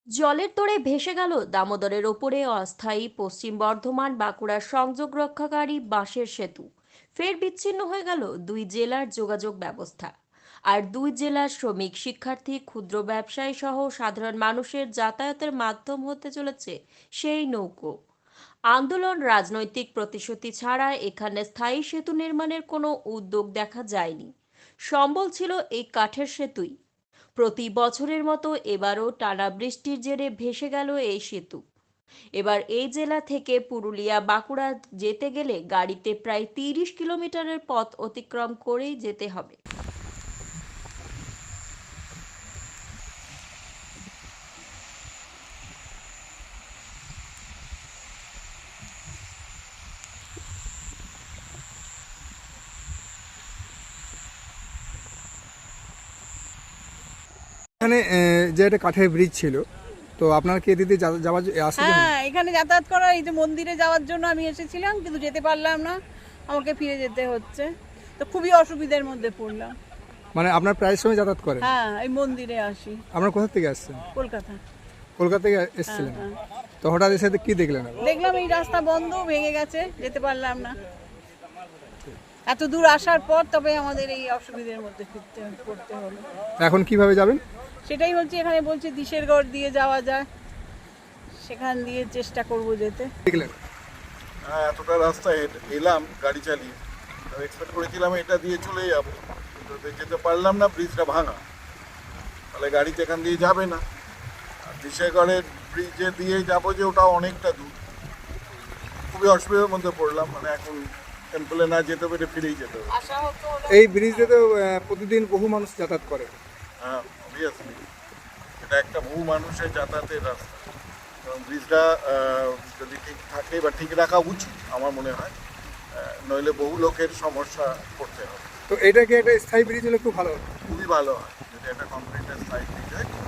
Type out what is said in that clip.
জলের তোড়ে ভেসে গেল দামোদরের ওপরে অস্থায়ী পশ্চিম বর্ধমান বাঁকুড়ার সংযোগ রক্ষাকারী বাঁশের সেতু। ফের বিচ্ছিন্ন হয়ে গেল দুই জেলার যোগাযোগ ব্যবস্থা। আর দুই জেলার শ্রমিক, শিক্ষার্থী, ক্ষুদ্র ব্যবসায়ী সহ সাধারণ মানুষের যাতায়াতের মাধ্যম হতে চলেছে সেই নৌকো। আন্দোলন, রাজনৈতিক প্রতিশ্রুতি ছাড়া এখানে স্থায়ী সেতু নির্মাণের কোনো উদ্যোগ দেখা যায়নি। সম্বল ছিল এই কাঠের সেতুই। প্রতি বছরের মতো এবারও টানা বৃষ্টির জেরে ভেসে গেল এই সেতু। এবার এই জেলা থেকে পুরুলিয়া, বাঁকুড়া যেতে গেলে গাড়িতে প্রায় 30 কিলোমিটারের পথ অতিক্রম করেই যেতে হবে। এখানে যে একটা কাঠের ব্রিজ ছিল, তো আপনার কি এদিকে যাওয়ার আসার জন্য? হ্যাঁ, এখানে যাতায়াত করা, এই যে মন্দিরে যাওয়ার জন্য আমি এসেছিলাম, কিন্তু যেতে পারলাম না, আমাকে ফিরে যেতে হচ্ছে। তো খুবই অসুবিধার মধ্যে পড়লাম। মানে আপনার প্রায় সময় যাতায়াত করেন? হ্যাঁ, এই মন্দিরে আসি। আপনার কোথা থেকে আসছেন? কলকাতা। কলকাতা থেকে হ্যাঁ, এসেছিলেন? হ্যাঁ। তো হঠাৎ এসে কি দেখলেন আপনি? দেখলাম এই রাস্তা বন্ধ, ভেঙে গেছে, যেতে পারলাম না। এত দূর আসার পর তবে আমাদের এই অসুবিধার মধ্যে পড়তে হলো। এখন কিভাবে যাবেন? সেটাই হচ্ছে, এখানে বলছে দিশেরগড় দিয়ে যাওয়া যায়, সেখান দিয়ে চেষ্টা করব যেতে। দেখলেন? হ্যাঁ, এতটা রাস্তা এলাম গাড়ি চালিয়ে, এক্সপেক্ট করেছিলাম এটা দিয়ে চলে যাব, কিন্তু যেতে পারলাম না, ব্রিজটা ভাঙা, তাহলে গাড়ি তো এখান দিয়ে যাবে না। আর দিশেগড়ের ব্রিজে দিয়ে যাবো যে ওটা অনেকটা দূর, খুবই অসুবিধার মধ্যে পড়লাম। মানে এখন টেম্পলে না যেতে পেরে ফিরেই যেতে হবে। আশা হতো এই ব্রিজে তো প্রতিদিন বহু মানুষ যাতায়াত করে। হ্যাঁ, অবভিয়াসলি এটা একটা বহু মানুষের যাতায়াতের রাস্তা, এবং ব্রিজটা যদি ঠিক থাকে বা ঠিক রাখা উচিত আমার মনে হয়, নইলে বহু লোকের সমস্যা পড়তে হবে। তো এটাকে একটা স্থায়ী ব্রিজ হলে খুব ভালো হতো। খুবই ভালো হয় যদি একটা কংক্রিটের স্থায়ী ব্রিজ হয়, খুব